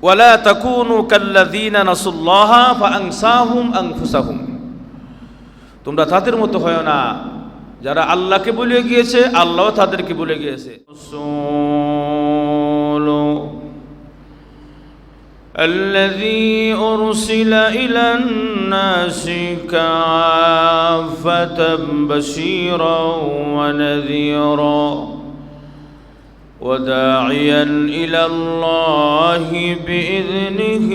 ওয়ালা তাকুনু কাল্লাযীনা নাসুল্লাহা ফাআনসাহুম আনফুসাহুম, তোমরা তাদের মতো হয় না যারা আল্লাহকে ভুলে গিয়েছে, আল্লাহ তাদেরকে ভুলে গিয়েছে। الذي أرسل إلى الناس كافة بشيرا ونذيرا وداعيا إلى الله بإذنه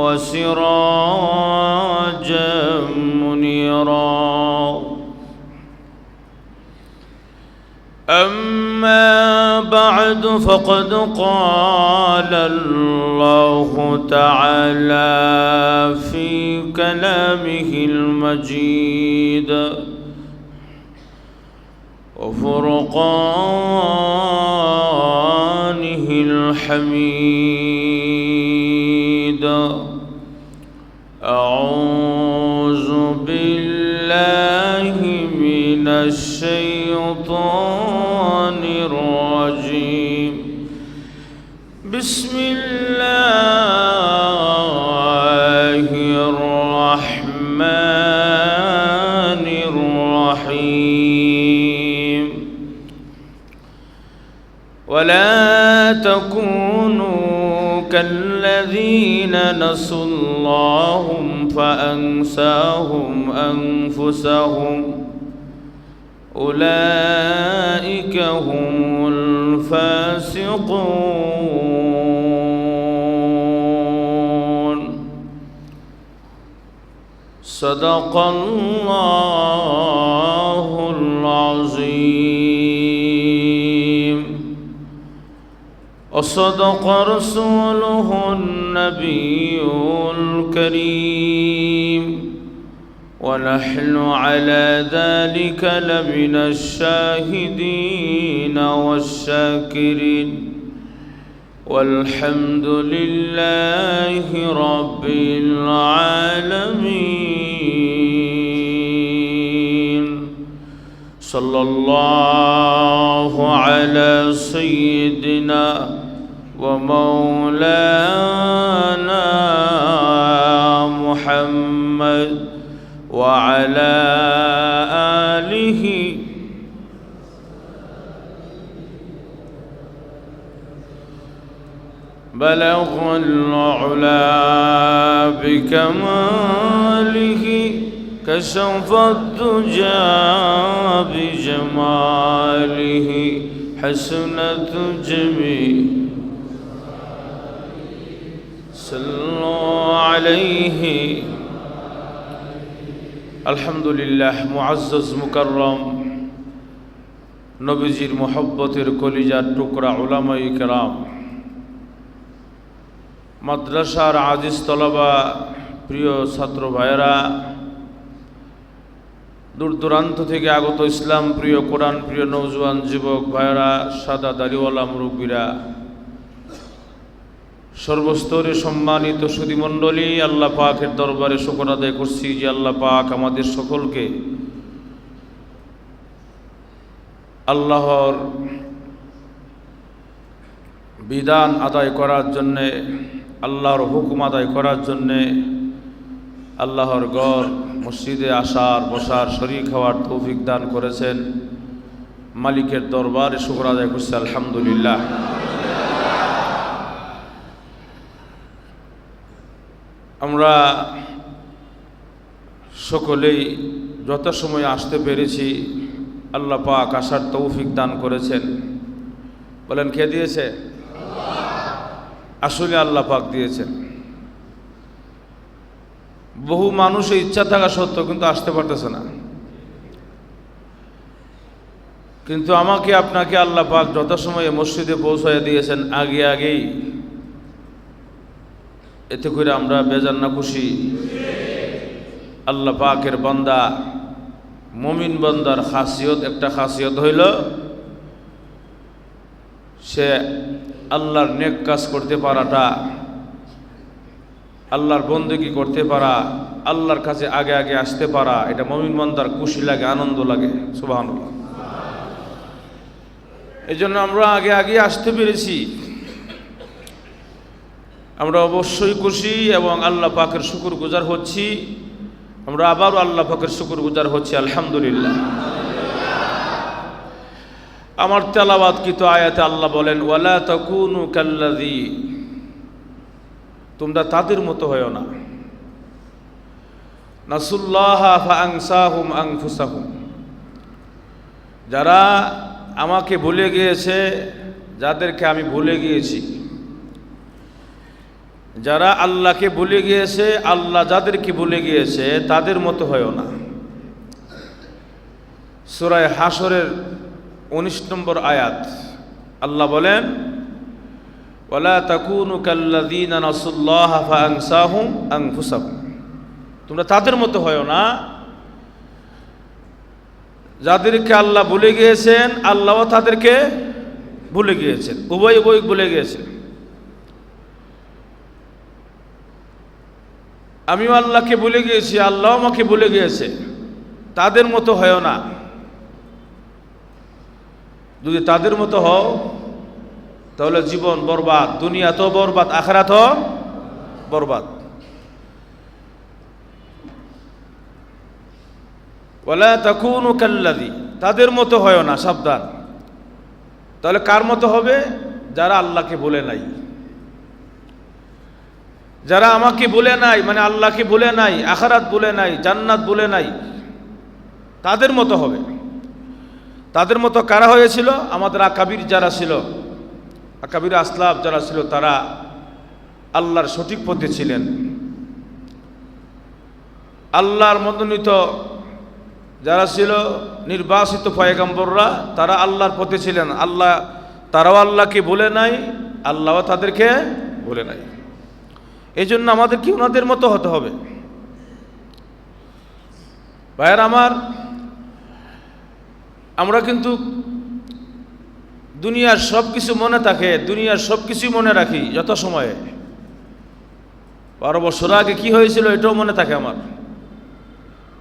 وسراجا منيرا. أما بعد فقد قال الله تعالى في كلامه المجيد وفرقانه الحميد. أعوذ بالله من الشيطان الرجيم. بسم الله الرحمن الرحيم. ولا تكونوا كالذين نسوا الله فأنساهم أنفسهم أولئك هم الفاسقون. صدق الله العظيم وصدق رسوله النبي الكريم ونحن على ذلك لمن الشاهدين والشاكرين والحمد لله رب العالمين. صلى الله على سيدنا ومولانا محمد وعلى آله بلغ العلا بكماله كشف الدجى بجماله حسنة جميل صلوا عليه. আলহামদুলিল্লাহ, মুআজ্জাজ মুকাররম নবীজির মুহাব্বতের কলিজার টুকরা উলামায়ে কেরাম, মাদ্রাসার আজিজ তলাবা, প্রিয় ছাত্র ভাইয়েরা, দূর দূরান্ত থেকে আগত ইসলাম প্রিয়, কোরআন প্রিয় নওজোয়ান যুবক ভাইয়েরা, সাদা দাড়িওয়ালা মুরব্বীরা, সর্বস্তরে সম্মানিত সুধীমণ্ডলী, আল্লাহ পাকের দরবারে শুকর আদায় করছি যে আল্লাহ পাক আমাদের সকলকে আল্লাহর বিধান আদায় করার জন্যে, আল্লাহর হুকুম আদায় করার জন্যে, আল্লাহর ঘর মসজিদে আসার, বসার, শরীক হওয়ার তৌফিক দান করেছেন। মালিকের দরবারে শুকর আদায় করছি আলহামদুলিল্লাহ। আমরা সকলেই যথাসময়ে আসতে পেরেছি, আল্লাহ পাক আসার তৌফিক দান করেছেন। বলেন, কে দিয়েছে? আসলে আল্লাহ পাক দিয়েছেন। বহু মানুষের ইচ্ছা থাকা সত্ত্বেও কিন্তু আসতে পারতেছে না, কিন্তু আমাকে আপনাকে আল্লাহ পাক যথাসময়ে মসজিদে পৌঁছায় দিয়েছেন আগেই। এতে করে আমরা বেজার না খুশি? আল্লাহ পাকের বান্দা, মুমিন বান্দার খাসিয়ত, একটা খাসিয়ত হইল সে আল্লাহর নেক কাজ করতে পারাটা, আল্লাহর বন্দেগী করতে পারা, আল্লাহর কাছে আগে আগে আসতে পারা, এটা মুমিন বান্দার খুশি লাগে, আনন্দ লাগে। সুবহানাল্লাহ। এই জন্য আমরা আগে আগে আসতে পেরেছি। আমরা অবশ্যই খুশি এবং আল্লাহ পাকের শুকরগুজার হচ্ছি। আমরা আবারও আল্লাহ পাকের শুকরগুজার হচ্ছি, আলহামদুলিল্লাহ। আমার তেলাওয়াতকৃত আয়াতে আল্লাহ বলেন, ওয়ালা তাকুনু কাল্লাযী, তোমরা তাদের মতো হয়ো না, নাসুল্লাহা ফাআনসাহুম আনফুসাহুম, যারা আমাকে ভুলে গিয়েছে, যাদেরকে আমি ভুলে গিয়েছি, যারা আল্লাহকে ভুলে গিয়েছে, আল্লাহ যাদেরকে ভুলে গিয়েছে তাদের মতো হয়ো না। সূরা হাশরের 19 নম্বর আয়াত আল্লাহ বলেন, ওয়ালা তাকুনু কাল্লাযীনা নাসুল্লাহা ফাআনসাহুম আনফুসাহুম, তোমরা তাদের মতো হয়ো না যাদেরকে আল্লাহ ভুলে গিয়েছেন, আল্লাহও তাদেরকে ভুলে গিয়েছেন, উভয় ভুলে গিয়েছেন। আমিও আল্লাহকে ভুলে গিয়েছি, আল্লাহ আমাকে ভুলে গিয়েছে, তাদের মতো হয়ো না। যদি তাদের মতো হও তাহলে জীবন বরবাদ, দুনিয়া তো বরবাদ, আখিরাত বরবাদ। ওয়ালা তাকুনু কাল্লাযী, তাদের মতো হয়ো না, সাবধান। তাহলে কার মতো হবে? যারা আল্লাহকে ভুলে নাই, যারা আমাকে ভুলে নাই, মানে আল্লাহকে ভুলে নাই, আখিরাত ভুলে নাই, জান্নাত ভুলে নাই, তাদের মতো হবে। তাদের মতো কারা হয়েছিল? আমাদের আকাবির যারা ছিল, আকাবির আসলাফ যারা ছিল, তারা আল্লাহর সঠিক পথে ছিলেন। আল্লাহর মনোনীত যারা ছিল, নির্বাচিত পয়গম্বররা, তারা আল্লাহর পথে ছিলেন। তারাও আল্লাহকে ভুলে নাই, আল্লাহও তাদেরকে ভুলে নাই। এই জন্য আমাদেরকে ওনাদের মতো হতে হবে। ভাইয়ের আমার, আমরা কিন্তু দুনিয়ার সব কিছু মনে থাকে, দুনিয়ার সব কিছুই মনে রাখি যত সময়ে। 12 বছর আগে কি হয়েছিল এটাও মনে থাকে আমার,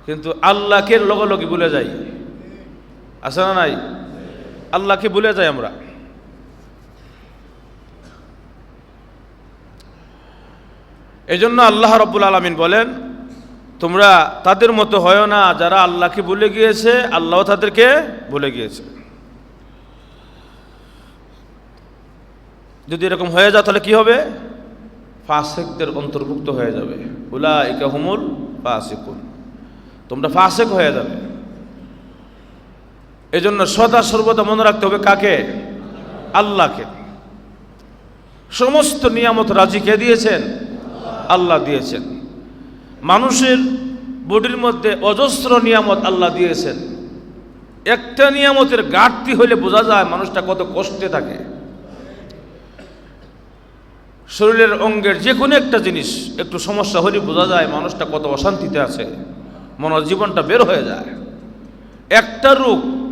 কিন্তু আল্লাহকে লগে ভুলে যাই। আছে না নাই? আল্লাহকে ভুলে যাই আমরা। এজন্য আল্লাহ রাব্বুল আলামিন বলেন, তোমরা তাদের মতো হয় না যারা আল্লাহকে ভুলে গিয়েছে, আল্লাহ তাদেরকে ভুলে গিয়েছে। যদি এরকম হয়ে যায় তাহলে কি হবে? ফাসিকদের অন্তর্ভুক্ত হয়ে যাবে। উলাইকা হুমুল ফাসিকুন, তোমরা ফাসিক হয়ে যাবে। এজন্য সদা সর্বদা মনে রাখতে হবে কাকে? আল্লাহকে। সমস্ত নিয়ামত রাজি কে দিয়েছেন? আল্লাহ দিয়েছেন। মানুষের বডির মধ্যে অজস্র নিয়ামত আল্লাহ দিয়েছেন। একটা নিয়ামতের ঘাটতি হলে বোঝা যায় মানুষটা কত কষ্টে থাকে। শরীরের অঙ্গের যে কোনো একটা জিনিস একটু সমস্যা হলে বোঝা যায় মানুষটা কত অশান্তিতে আছে, মনের জীবনটা বের হয়ে যায়।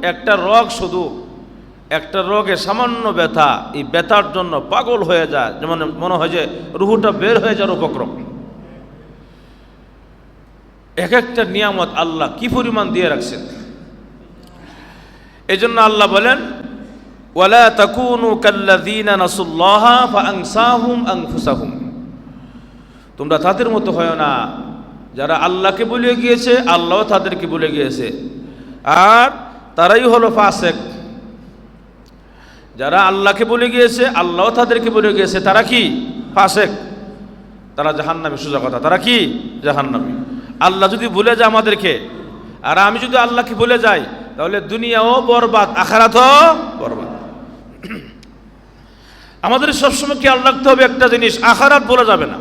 একটা রোগ শুধু একটা রোগে সামান্য ব্যথা, এই ব্যথার জন্য পাগল হয়ে যায়, যেমন মনে হয় যে রুহুটা বের হয়ে যাওয়ার উপক্রম। এক একটা নিয়ামত আল্লাহ কি পরিমাণ দিয়ে রাখছেন। এই জন্য আল্লাহ বলেন, ওয়ালা তাকুনু কাল্লাযীনা নাসুল্লাহা ফাআনসাহুম আনফুসাহুম, তোমরা তাদের মতো হয় না যারা আল্লাহকে ভুলে গিয়েছে, আল্লাহ তাদেরকে ভুলে গিয়েছে। আর তারাই হলো ফাসিক। যারা আল্লাহকে ভুলে গিয়েছে, আল্লাহ তাদেরকে ভুলে গিয়েছে, তারা কি? ফাসিক। তারা জাহান্নামী, সোজা কথা, তারা কি? জাহান্নামী। আল্লাহ যদি ভুলে যায় আমাদেরকে, আর আমি যদি আল্লাহকে ভুলে যাই, তাহলে দুনিয়াও বরবাদ, আখিরাতও বরবাদ। আমাদের সবসময় খেয়াল রাখতে হবে একটা জিনিস, আখিরাত বলা যাবে না।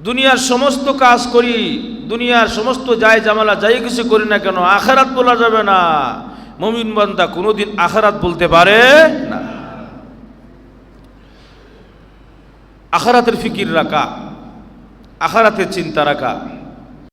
দুনিয়ার সমস্ত কাজ করি, দুনিয়ার সমস্ত যাই জামালা যাই কিছু করি না কেন, আখিরাত বলা যাবে না। মুমিন বান্দা কোনোদিন আখিরাত বলতে পারে না। আখিরাতের ফিকির রাখা, আখিরাতের চিন্তা রাখা।